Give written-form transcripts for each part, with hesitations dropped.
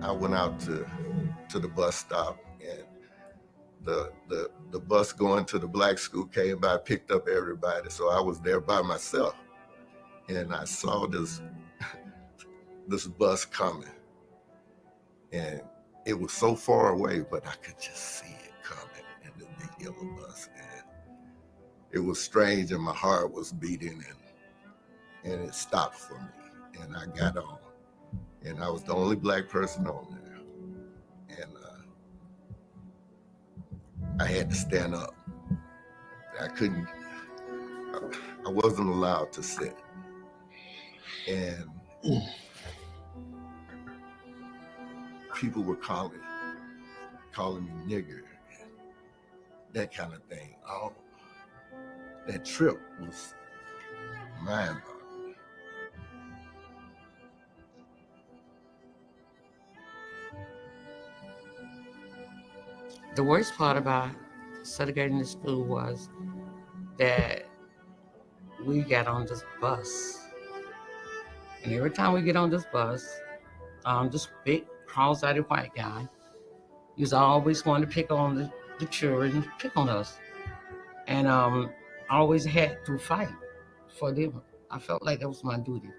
I went out to the bus stop, and the bus going to the black school came by, picked up everybody. So I was there by myself, and I saw this bus coming, and it was so far away, but I could just see it coming in the big yellow bus, and it was strange, and my heart was beating, and it stopped for me, and I got on, and I was the only black person on there, and I had to stand up. I wasn't allowed to sit, and people were calling me nigger, and that kind of thing. Oh, that trip was mind-boggling. The worst part about segregating the school was that we got on this bus, and every time we get on this bus, this big cross-eyed white guy used to always want to pick on the children, pick on us, and I always had to fight for them. I felt like that was my duty.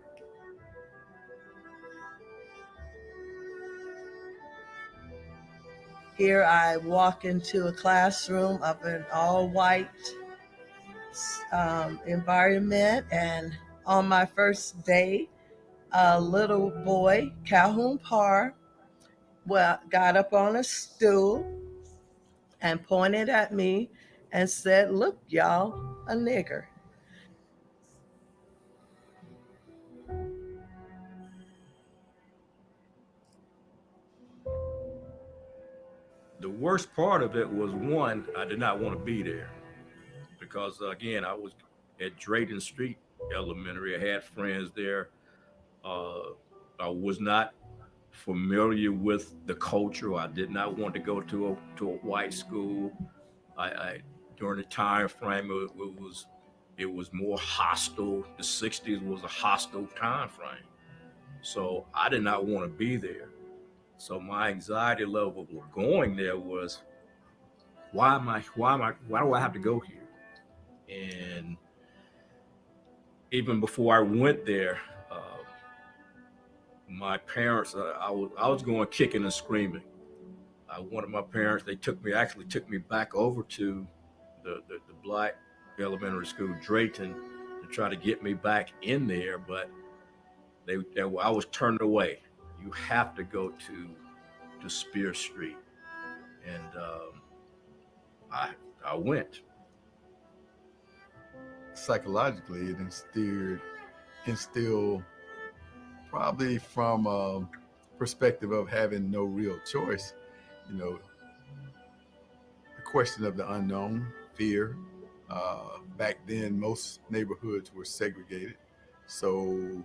Here I walk into a classroom of an all-white environment, and on my first day, a little boy, Calhoun Parr, got up on a stool and pointed at me and said, "Look, y'all, a nigger." The worst part of it was, one, I did not want to be there because, again, I was at Drayton Street Elementary. I had friends there. I was not familiar with the culture. I did not want to go to a white school. I during the time frame, it was more hostile. The '60s was a hostile time frame, so I did not want to be there. So my anxiety level of going there was, why do I have to go here? And even before I went there, my parents, I was going kicking and screaming. One of my parents, they took me back over to the black elementary school, Drayton, to try to get me back in there, but I was turned away. You have to go to Spear Street, and I went. Psychologically, it instilled probably from a perspective of having no real choice, the question of the unknown, fear. Back then, most neighborhoods were segregated. So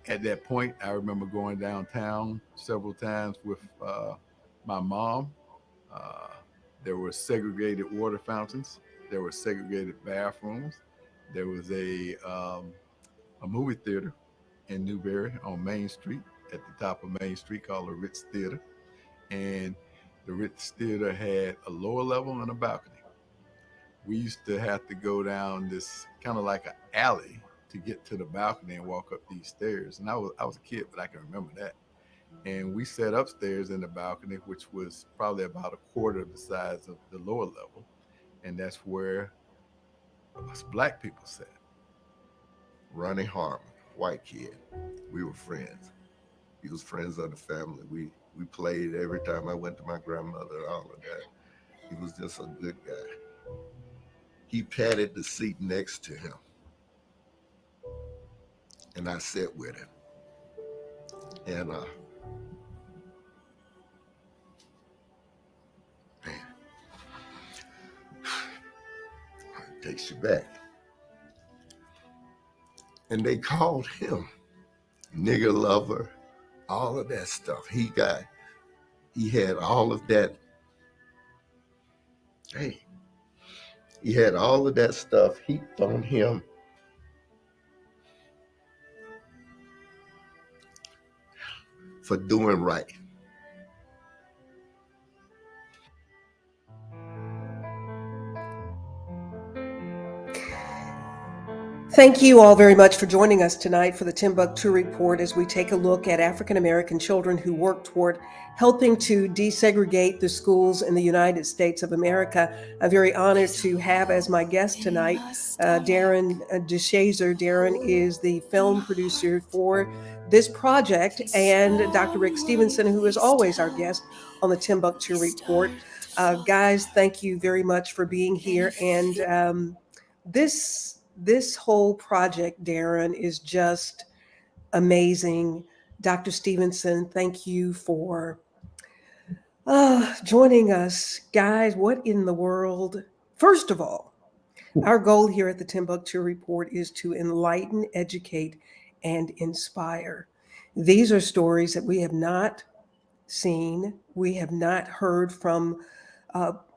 at that point, I remember going downtown several times with my mom. There were segregated water fountains. There were segregated bathrooms. There was a movie theater in Newberry on Main Street, at the top of Main Street, called the Ritz Theater. And the Ritz Theater had a lower level and a balcony. We used to have to go down this kind of like an alley to get to the balcony and walk up these stairs. And I was a kid, but I can remember that. And we sat upstairs in the balcony, which was probably about a quarter of the size of the lower level. And that's where us black people sat. Ronnie Harmon, white kid. We were friends. He was friends of the family. We played every time I went to my grandmother, all of that. He was just a good guy. He patted the seat next to him, and I sat with him. And man, it takes you back. And they called him nigger lover, all of that stuff. He had all of that. Hey, he had all of that stuff heaped on him. For doing right. Thank you all very much for joining us tonight for the Timbuktu Report as we take a look at African American children who work toward helping to desegregate the schools in the United States of America. I'm very honored to have as my guest tonight Darren De Chazer. Darren is the film producer for this project, and Dr. Rick Stevenson, who is always our guest on the Timbuktu Report. Guys, thank you very much for being here. And this whole project, Darren, is just amazing. Dr. Stevenson, thank you for joining us. Guys, what in the world? First of all, our goal here at the Timbuktu Report is to enlighten, educate, and inspire. These are stories that we have not seen, we have not heard from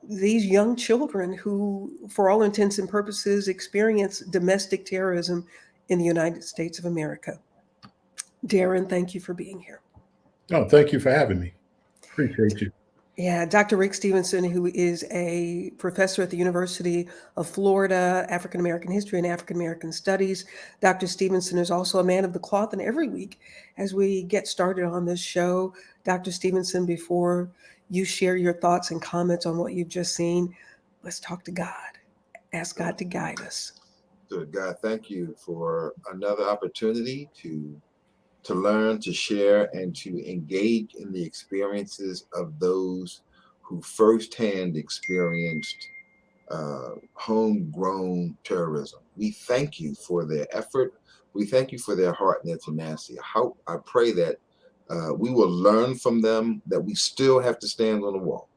these young children who, for all intents and purposes, experience domestic terrorism in the United States of America. Darren, thank you for being here. Oh, thank you for having me. Appreciate you. Yeah, Dr. Rick Stevenson, who is a professor at the University of Florida, African American History and African American Studies. Dr. Stevenson is also a man of the cloth, and every week as we get started on this show, Dr. Stevenson, before you share your thoughts and comments on what you've just seen, let's talk to God. Ask God to guide us. Good God, thank you for another opportunity to learn, to share, and to engage in the experiences of those who firsthand experienced homegrown terrorism. We thank you for their effort. We thank you for their heart and their tenacity. I pray that we will learn from them, that we still have to stand on the wall,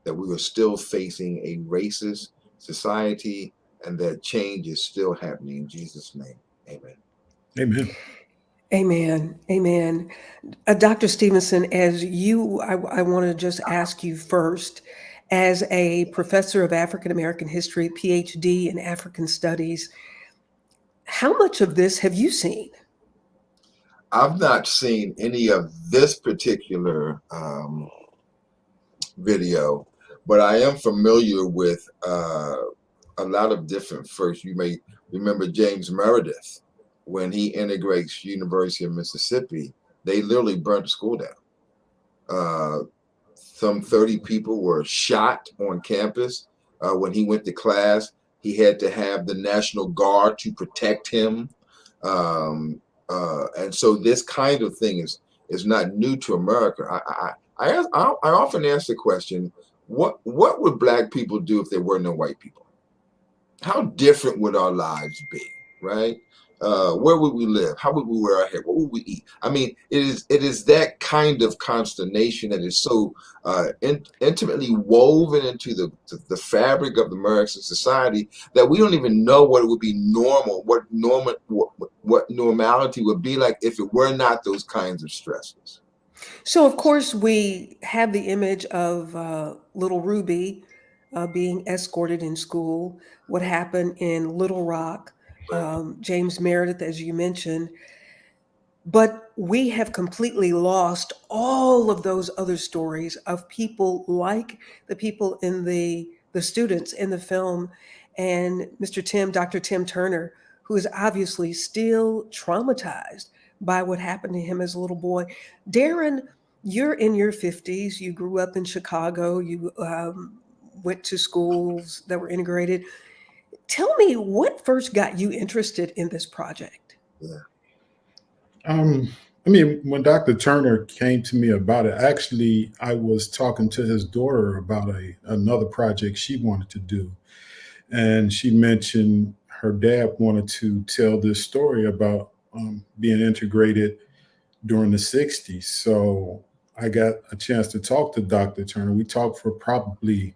that we are still facing a racist society, and that change is still happening. In Jesus' name, amen. Amen. Amen. Amen. Dr. Stevenson, I want to just ask you first, as a professor of African American history, PhD in African studies, how much of this have you seen? I've not seen any of this particular video, but I am familiar with a lot of different firsts. You may remember James Meredith. When he integrates University of Mississippi, they literally burnt the school down. Some 30 people were shot on campus. When he went to class, he had to have the National Guard to protect him. And so this kind of thing is not new to America. I often ask the question, what would Black people do if there were no white people? How different would our lives be, right? Where would we live? How would we wear our hair? What would we eat? I mean, it is that kind of consternation that is so intimately woven into the fabric of American society that we don't even know what it would be normal, what normality would be like if it were not those kinds of stresses. So, of course, we have the image of little Ruby being escorted in school, what happened in Little Rock, James Meredith, as you mentioned. But we have completely lost all of those other stories of people like the people in the students in the film, and Dr. Tim Turner, who is obviously still traumatized by what happened to him as a little boy. Darren, you're in your 50s. You grew up in Chicago. You went to schools that were integrated. Tell me what first got you interested in this project? Yeah. I mean, when Dr. Turner came to me about it, actually, I was talking to his daughter about another project she wanted to do. And she mentioned her dad wanted to tell this story about being integrated during the 60s. So I got a chance to talk to Dr. Turner. We talked for probably,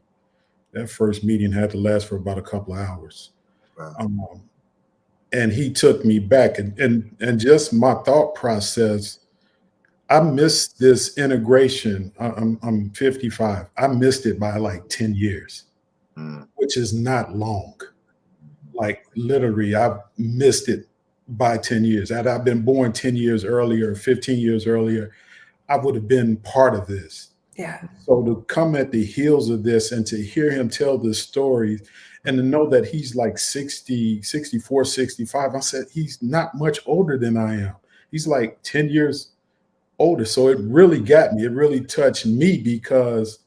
that first meeting had to last for about a couple of hours. Wow. And he took me back, and just my thought process, I missed this integration. I'm 55. I missed it by like 10 years, which is not long. Like literally, I've missed it by 10 years. Had I been born 10 years earlier, 15 years earlier, I would have been part of this. Yeah. So to come at the heels of this and to hear him tell this story, And to know that he's like 60, 64, 65, I said, he's not much older than I am. He's like 10 years older. So it really got me. It really touched me because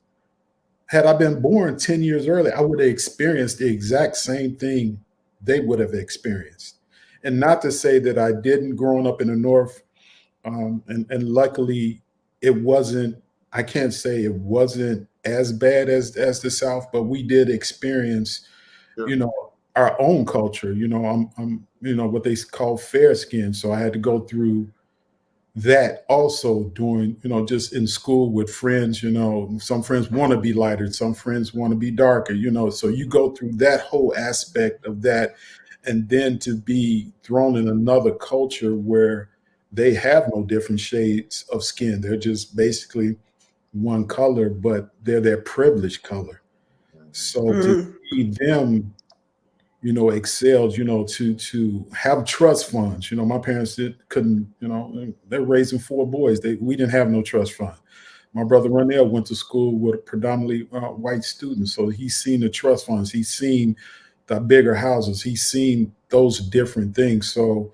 had I been born 10 years early, I would have experienced the exact same thing they would have experienced. And not to say that I didn't growing up in the North. And luckily, it wasn't, I can't say it wasn't as bad as the South, but we did experience, Sure. you know, our own culture. I'm what they call fair skin. So I had to go through that also during, just in school with friends. Some friends want to be lighter, some friends want to be darker, so you go through that whole aspect of that. And then to be thrown in another culture where they have no different shades of skin, they're just basically one color, but they're their privileged color. So to Mhm. see them excelled, to have trust funds. My parents couldn't, they're raising four boys. We didn't have no trust fund. My brother Ronell went to school with predominantly white students. So he's seen the trust funds. He's seen the bigger houses. He's seen those different things. So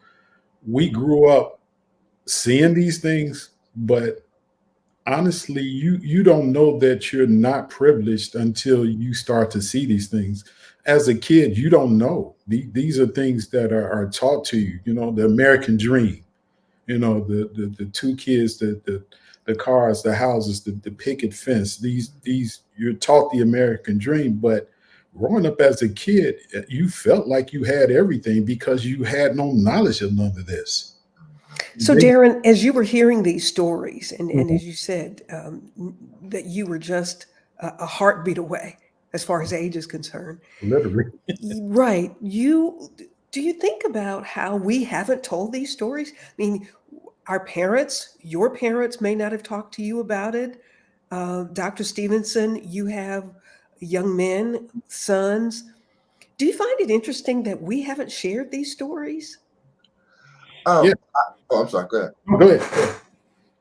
we grew up seeing these things, but honestly, you don't know that you're not privileged until you start to see these things. As a kid, you don't know. These are things that are taught to you. The American dream. The two kids, the cars, the houses, the picket fence. These you're taught the American dream, but growing up as a kid, you felt like you had everything because you had no knowledge of none of this. So, They Darren, as you were hearing these stories, and Mhm. as you said, that you were just a heartbeat away as far as age is concerned, Literally. right? Do you think about how we haven't told these stories? I mean, our parents, your parents may not have talked to you about it. Dr. Stevenson, you have young men, sons. Do you find it interesting that we haven't shared these stories? Yeah. Oh, I'm sorry. Go ahead. Go ahead.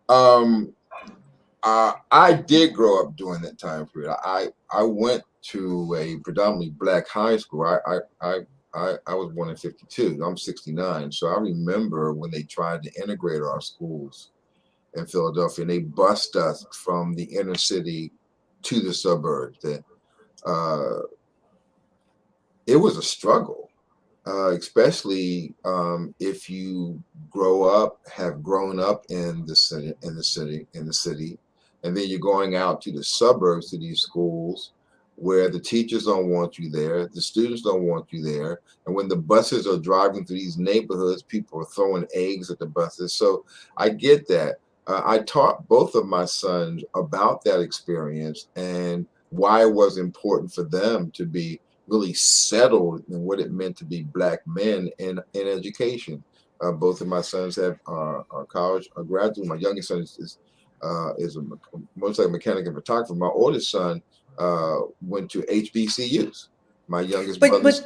Um, I did grow up during that time period. I went to a predominantly black high school. I was born in '52. I'm 69, so I remember when they tried to integrate our schools in Philadelphia, and they bused us from the inner city to the suburbs. That it was a struggle, especially if you have grown up in the city, and then you're going out to the suburbs to these schools where the teachers don't want you there, the students don't want you there, and when the buses are driving through these neighborhoods, people are throwing eggs at the buses. So I get that. I taught both of my sons about that experience and why it was important for them to be really settled in what it meant to be black men in education. Both of my sons have are college graduates. My youngest son is a motorcycle mechanic and photographer. My oldest son went to HBCUs. My youngest But brother's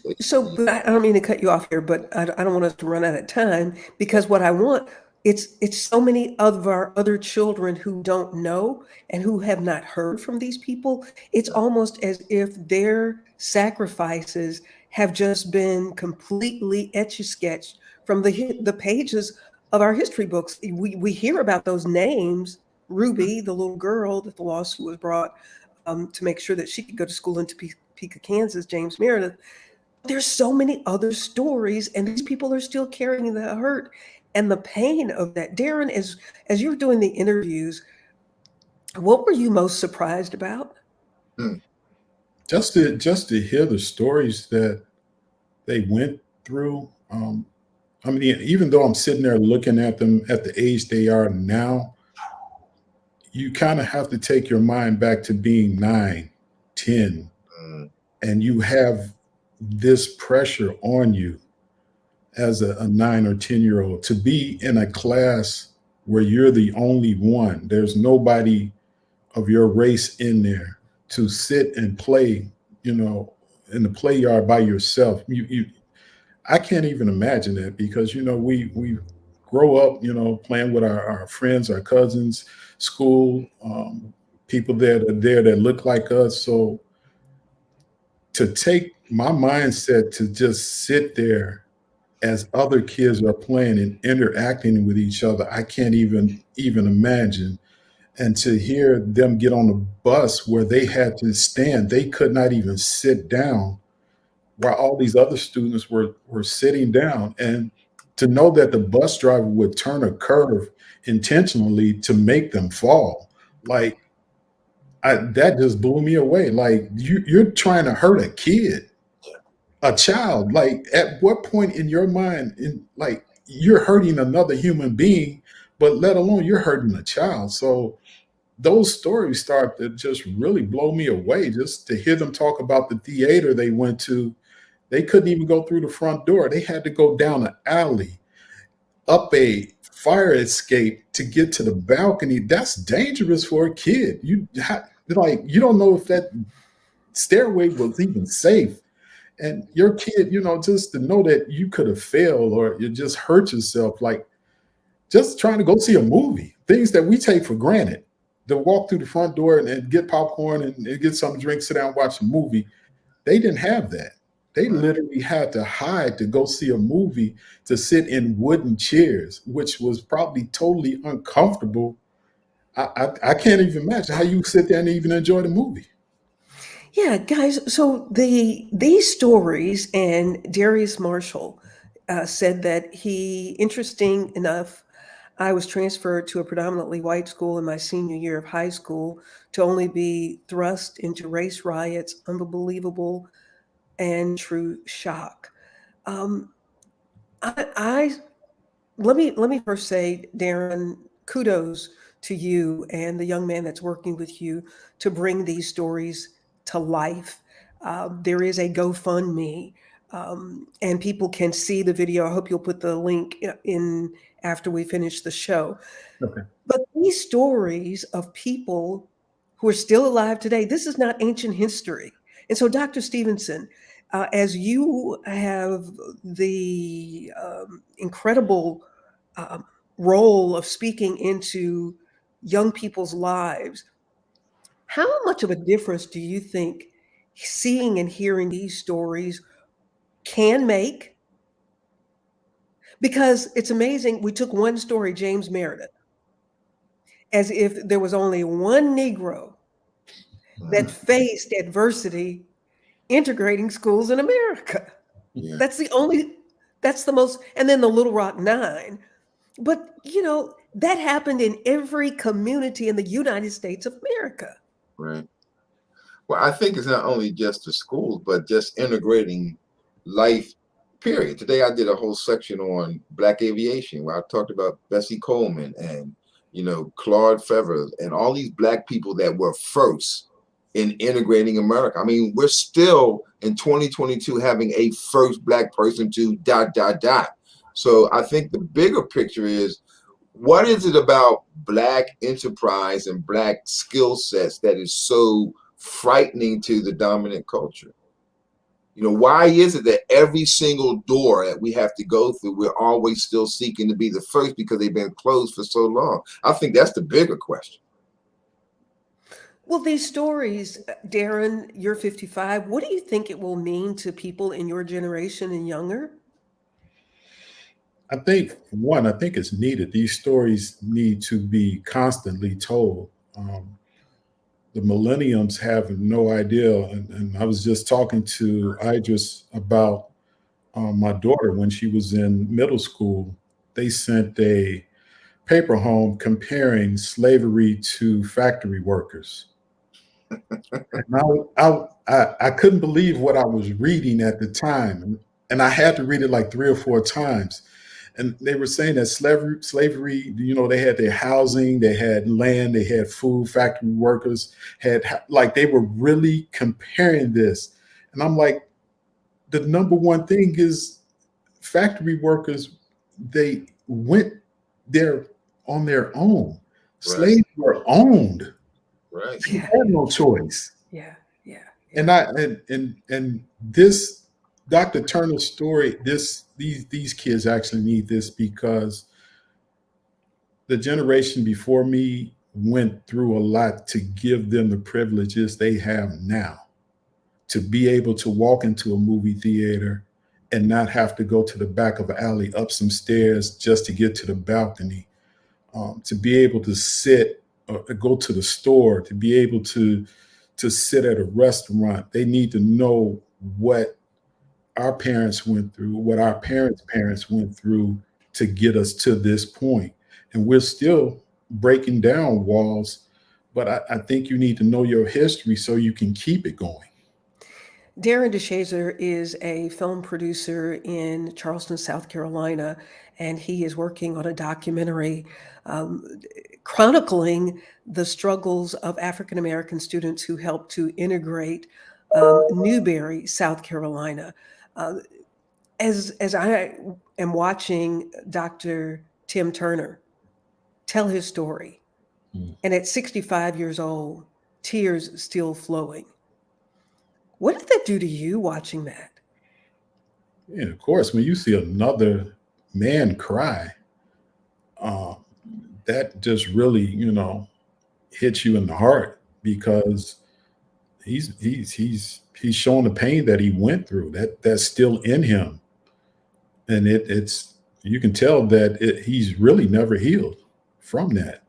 but but I don't mean to cut you off here, but I don't want us to run out of time because what I want it's so many of our other children who don't know and who have not heard from these people. It's almost as if their sacrifices have just been completely etch a sketched from the pages of our history books. We hear about those names. Ruby, the little girl that the lawsuit was brought to make sure that she could go to school in Topeka, Kansas, James Meredith. There's so many other stories, and these people are still carrying the hurt and the pain of that. Darren, as you're doing the interviews, what were you most surprised about? mm, Just to hear the stories that they went through. I mean, even though I'm sitting there looking at them at the age they are now, you kind of have to take your mind back to being 9, 10, mm, and you have this pressure on you as a 9 or 10-year-old to be in a class where you're the only one. There's nobody of your race in there to sit and play, in the play yard by yourself. I can't even imagine that because we grow up, playing with our friends, our cousins, school, people that are there that look like us. So to take my mindset to just sit there as other kids are playing and interacting with each other, I can't even imagine. And to hear them get on the bus where they had to stand, they could not even sit down while all these other students were sitting down. And to know that the bus driver would turn a curve intentionally to make them fall, like that just blew me away. Like you're trying to hurt a kid, a child. Like at what point in your mind, like you're hurting another human being, but let alone you're hurting a child. So those stories start to just really blow me away. Just to hear them talk about the theater they went to, they couldn't even go through the front door. They had to go down an alley, up a fire escape to get to the balcony. That's dangerous for a kid. You don't know if that stairway was even safe. And your kid, just to know that you could have failed or you just hurt yourself, like just trying to go see a movie, things that we take for granted. To walk through the front door and get popcorn and get some drinks, sit down, watch a movie. They didn't have that. They literally had to hide to go see a movie, to sit in wooden chairs, which was probably totally uncomfortable. I can't even imagine how you sit there and even enjoy the movie. Yeah, guys. So these stories, and Darius Marshall said that interesting enough, I was transferred to a predominantly white school in my senior year of high school to only be thrust into race riots, unbelievable and true shock. Um, I let me first say, Darren, kudos to you and the young man that's working with you to bring these stories to life. There is a GoFundMe, and people can see the video. I hope you'll put the link in after we finish the show. Okay. But these stories of people who are still alive today, this is not ancient history. And so, Dr. Stevenson, as you have the incredible um, role of speaking into young people's lives, how much of a difference do you think seeing and hearing these stories can make? Because it's amazing. We took one story, James Meredith, as if there was only one Negro that faced adversity integrating schools in America. Yeah. That's the most, and then the Little Rock Nine. But, that happened in every community in the United States of America. Right. Well, I think it's not only just the schools, but just integrating life, period. Today I did a whole section on Black aviation where I talked about Bessie Coleman and, Claude Favre and all these Black people that were first in integrating America. I mean, we're still in 2022 having a first Black person to ... So I think the bigger picture is, what is it about Black enterprise and Black skill sets that is so frightening to the dominant culture? Why is it that every single door that we have to go through, we're always still seeking to be the first because they've been closed for so long? I think that's the bigger question. Well, these stories, Darren, you're 55. What do you think it will mean to people in your generation and younger? I think it's needed. These stories need to be constantly told. The millenniums have no idea. And I was just talking to Idris about my daughter when she was in middle school. They sent a paper home comparing slavery to factory workers. And I couldn't believe what I was reading at the time. And I had to read it like 3 or 4 times. And they were saying that slavery, they had their housing, they had land, they had food, factory workers they were really comparing this. And I'm like, the number one thing is factory workers, they went there on their own. Right. Slaves were owned. Right. They had no choice. Yeah. And this Dr. Turner's story, these kids actually need this because the generation before me went through a lot to give them the privileges they have now. to be able to walk into a movie theater and not have to go to the back of an alley, up some stairs just to get to the balcony, to be able to sit or go to the store, to be able to sit at a restaurant. They need to know what our parents went through, what our parents went through to get us to this point. And we're still breaking down walls, but I think you need to know your history so you can keep it going. Darren De Chazer is a film producer in Charleston, South Carolina, and he is working on a documentary chronicling the struggles of African American students who helped to integrate Newberry, South Carolina. As I am watching Dr. Tim Turner tell his story, and at 65 years old, tears still flowing. What did that do to you watching that? And of course, when you see another man cry, that just really, hits you in the heart, because he's showing the pain that he went through, that's still in him, and it's you can tell that he's really never healed from that.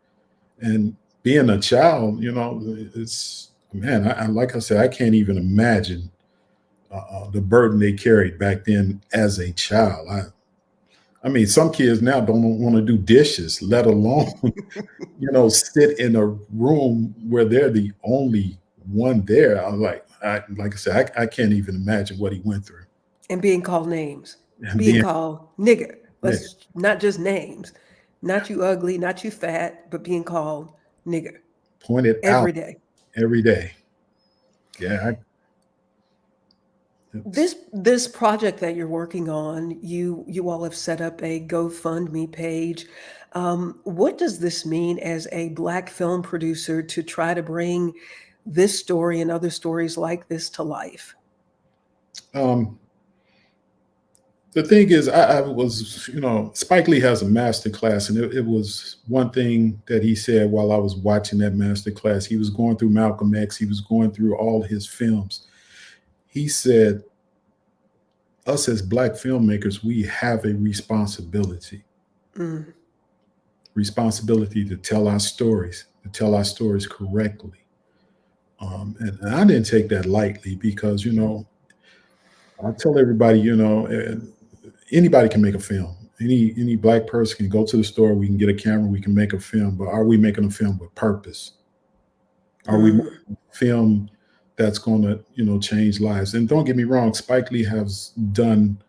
And being a child, it's, man, I like I said, I can't even imagine the burden they carried back then as a child. I mean, some kids now don't want to do dishes, let alone, sit in a room where they're the only one there. I'm like I said, I can't even imagine what he went through. And being called names, And being called nigger. Let's nigger. not just names, not you ugly, not you fat, but being called nigger Pointed every out day. every day. Yeah. This project that you're working on, you all have set up a GoFundMe page. What does this mean as a Black film producer to try to bring this story and other stories like this to life? The thing is, I was, Spike Lee has a master class, and it was one thing that he said while I was watching that master class. He was going through Malcolm X. He was going through all his films. He said, us as Black filmmakers, we have a responsibility to tell our stories correctly. And I didn't take that lightly, because, I tell everybody, anybody can make a film. Any Black person can go to the store, we can get a camera, we can make a film, but are we making a film with purpose? Are we making a film that's going to, change lives? And don't get me wrong, Spike Lee has done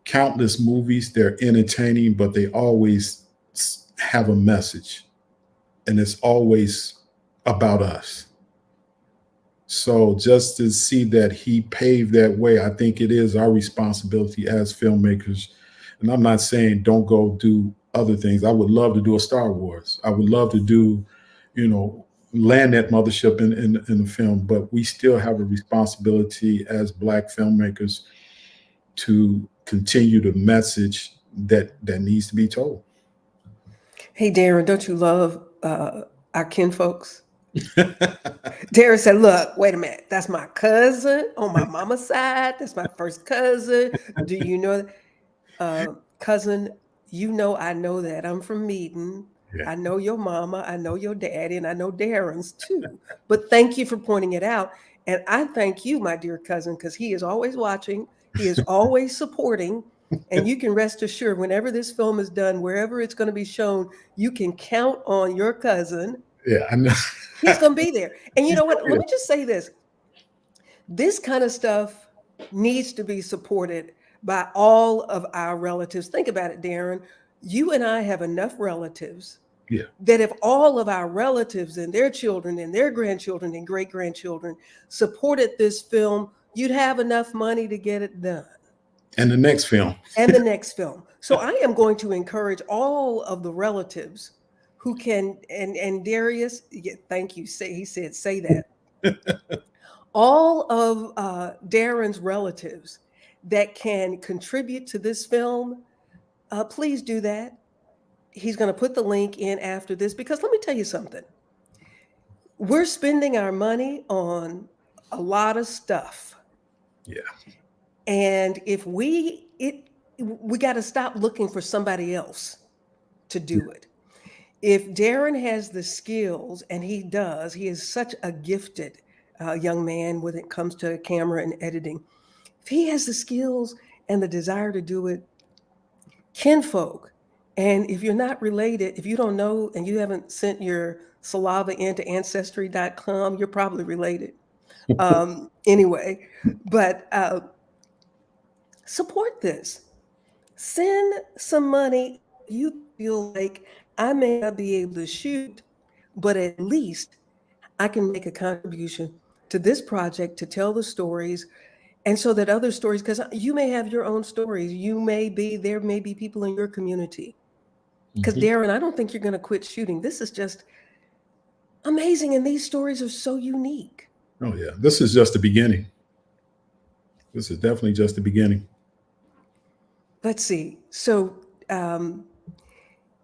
countless movies. They're entertaining, but they always have a message, and it's always about us. So just to see that he paved that way, I think it is our responsibility as filmmakers. And I'm not saying don't go do other things. I would love to do a Star Wars. I would love to do, land that mothership in a film, but we still have a responsibility as Black filmmakers to continue the message that needs to be told. Hey, Darren, don't you love our kinfolks? Darren said, look, wait a minute. That's my cousin on my mama's side. That's my first cousin. Do you know cousin, I know that. I'm from Meaden. Yeah. I know your mama. I know your daddy, and I know Darren's too. But thank you for pointing it out. And I thank you, my dear cousin, because he is always watching. He is always supporting. And you can rest assured, whenever this film is done, wherever it's going to be shown, you can count on your cousin. Yeah, I know. He's going to be there. And you know what? Let me just say this. This kind of stuff needs to be supported by all of our relatives. Think about it, Darren. You and I have enough relatives that if all of our relatives and their children and their grandchildren and great-grandchildren supported this film, you'd have enough money to get it done. And the next film. And the next film. So I am going to encourage all of the relatives who can, and Darius, thank you. He said, say that. All of Darren's relatives that can contribute to this film, please do that. He's going to put the link in after this, because let me tell you something. We're spending our money on a lot of stuff. Yeah. And if we got to stop looking for somebody else to do it. If Darren has the skills, and he does, he is such a gifted young man when it comes to camera and editing. If he has the skills and the desire to do it, kinfolk, and if you're not related, if you don't know and you haven't sent your saliva into ancestry.com, you're probably related. Anyway, but support this. Send some money. You feel like I may not be able to shoot, but at least I can make a contribution to this project to tell the stories, and so that other stories, because you may have your own stories, there may be people in your community. Because Mhm. Darren, I don't think you're going to quit shooting. This is just amazing, and these stories are so unique. Oh yeah, this is just the beginning. This is definitely just the beginning. Let's see. So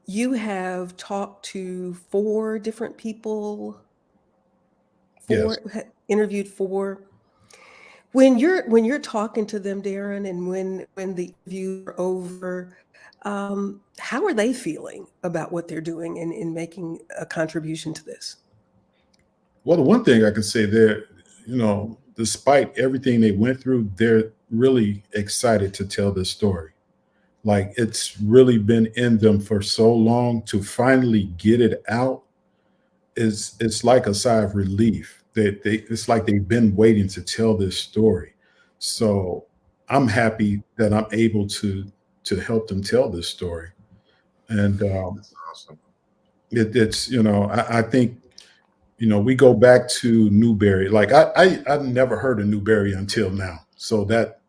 you have talked to 4 different people, Yes. interviewed 4. When you're talking to them, Darren, and when the interviews are over, how are they feeling about what they're doing in making a contribution to this? Well, the one thing I can say there, despite everything they went through, they're really excited to tell this story. Like it's really been in them for so long to finally get it out. It's like a sigh of relief that it's like they've been waiting to tell this story. So I'm happy that I'm able to help them tell this story. And That's awesome. it's I think we go back to Newberry. Like I never heard of Newberry until now. So that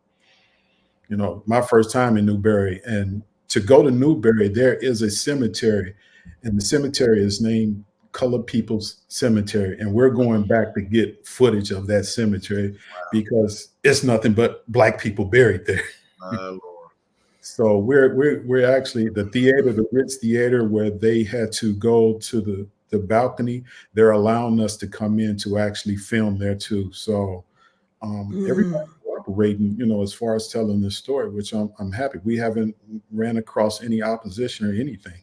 my first time in Newberry, and to go to Newberry, there is a cemetery, and the cemetery is named Colored People's Cemetery, and we're going back to get footage of that cemetery because it's nothing but Black people buried there. My Lord. So we're actually the theater, the Ritz Theater, where they had to go to the balcony. They're allowing us to come in to actually film there too. So everybody Mm. cooperating, as far as telling this story, which I'm happy. We haven't ran across any opposition or anything.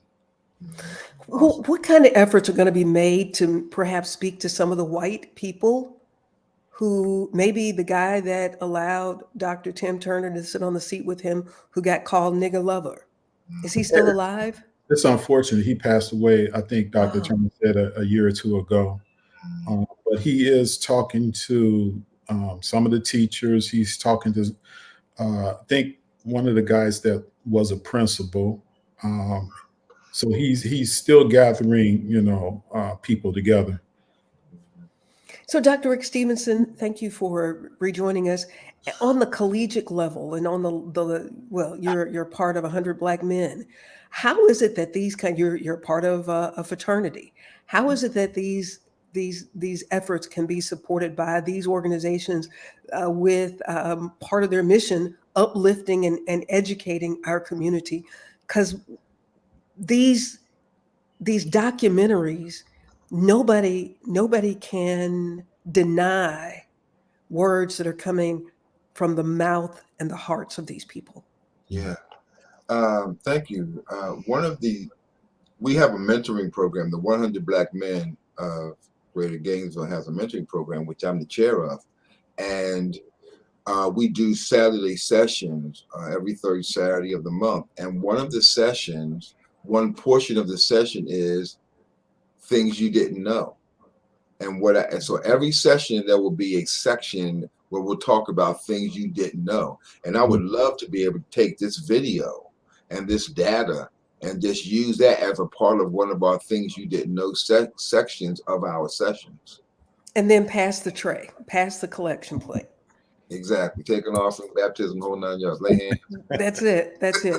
Awesome. What kind of efforts are going to be made to perhaps speak to some of the white people who, maybe the guy that allowed Dr. Tim Turner to sit on the seat with him, who got called nigger lover? Is he still alive? It's unfortunate he passed away. I think Dr. Oh. Turner said a year or two ago. But he is talking to some of the teachers. He's talking to, I think, one of the guys that was a principal. So he's still gathering, people together. So, Dr. Rick Stevenson, thank you for rejoining us. On the collegiate level, and on the well, you're part of 100 Black Men. How is it that you're part of a fraternity? How is it that these efforts can be supported by these organizations with part of their mission uplifting and educating our community? Because these documentaries, nobody can deny words that are coming from the mouth and the hearts of these people. Yeah. Thank you. We have a mentoring program. The 100 Black Men of Greater Gainesville has a mentoring program, which I'm the chair of. And we do Saturday sessions every third Saturday of the month. And one portion of the session is things you didn't know. And so every session there will be a section where we'll talk about things you didn't know. And I would love to be able to take this video and this data and just use that as a part of one of our things you didn't know sections of our sessions. And then pass the tray, pass the collection plate. Exactly. Take an offering, baptism, whole 9 yards. Lay hands. That's it. Darren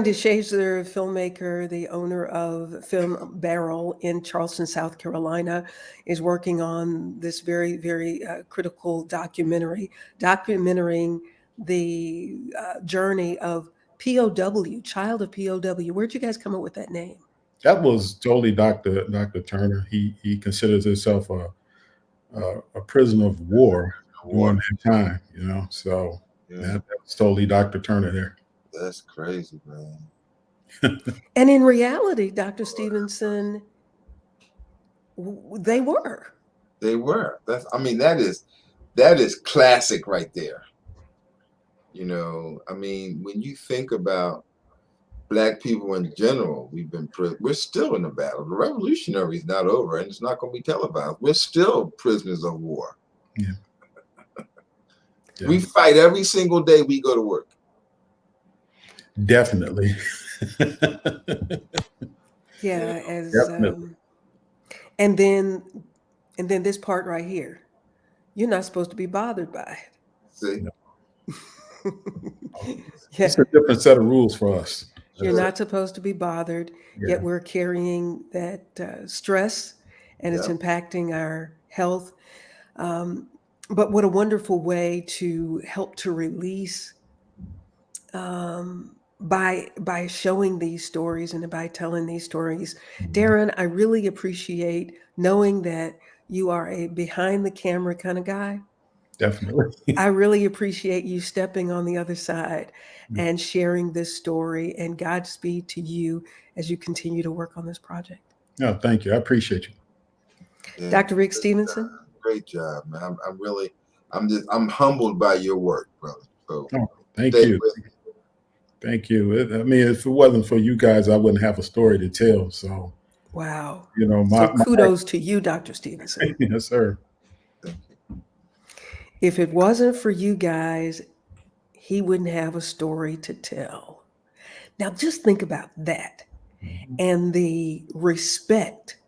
De Chazer, filmmaker, the owner of Film Barrel in Charleston, South Carolina, is working on this very, very critical documentary, documenting the journey of POW, child of POW. Where'd you guys come up with that name? That was totally Dr. Turner. He considers himself a prisoner of war during War. that time, you know. So Yeah, that was totally Dr. Turner there. that's crazy, man. And in reality, Dr. Stevenson, they were. They were. I mean, that is classic right there. You know, I mean, when you think about Black people in general, we're still in the battle. The revolutionary is not over, and it's not going to be televised. We're still prisoners of war. Yeah. We fight every single day we go to work. Definitely. Yeah, as Definitely. and then this part right here. You're not supposed to be bothered by See, it. It's Yeah, a different set of rules for us. you're not supposed to be bothered, yet Yeah. we're carrying that stress and it's yeah, impacting our health. Um, but what a wonderful way to help to release by showing these stories and by telling these stories. Darren, I really appreciate knowing that you are a behind the camera kind of guy. Definitely. I really appreciate you stepping on the other side Yeah. and sharing this story, and Godspeed to you as you continue to work on this project. No, thank you. I appreciate you. yeah. Dr. Rick Stevenson? Great job, man. I'm humbled by your work, brother. So Oh, thank stay you. with me. Thank you. I mean, if it wasn't for you guys, I wouldn't have a story to tell. So, Wow. you know, So kudos to you, Dr. Stevenson. yes, sir. Thank you. If it wasn't for you guys, he wouldn't have a story to tell. Now, just think about that and the respect.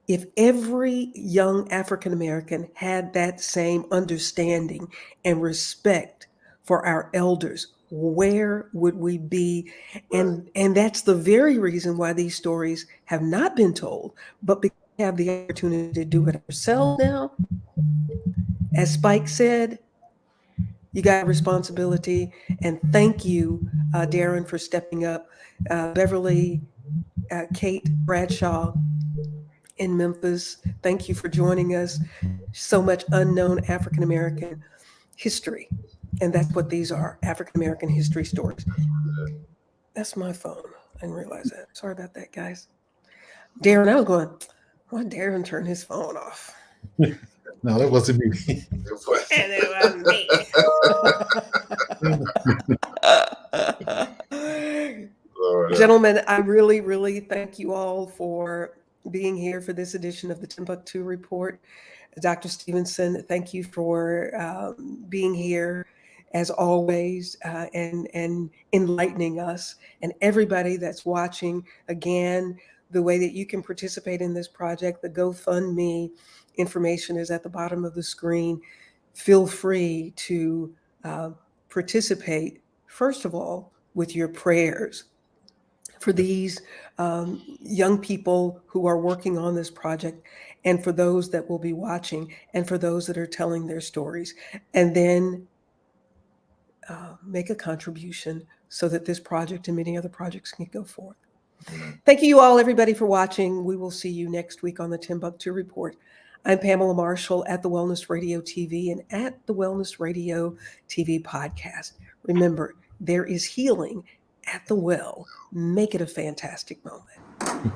If every young African American had that same understanding and respect for our elders, where would we be? And that's the very reason why these stories have not been told, but because we have the opportunity to do it ourselves now. As Spike said, you got a responsibility. And thank you, Darren, for stepping up. Beverly, Kate Bradshaw in Memphis, thank you for joining us. So much unknown African American history. And that's what these are, African American history stories. That's my phone. I didn't realize that. Sorry about that, guys. Darren, I was going, why Darren turn his phone off? No, that wasn't me. And it was me. Lord, Gentlemen, I really, really thank you all for being here for this edition of the Timbuktu Report. Dr. Stevenson, thank you for being here as always and enlightening us. And everybody that's watching, again, the way that you can participate in this project, the GoFundMe information is at the bottom of the screen. Feel free to participate, first of all, with your prayers for these young people who are working on this project, and for those that will be watching, and for those that are telling their stories. And then make a contribution so that this project and many other projects can go forth. Thank you all, everybody, for watching. We will see you next week on the Timbuktu Report. I'm Pamela Marshall at the Wellness Radio TV and at the Wellness Radio TV podcast. Remember, there is healing at the well. Make it a fantastic moment.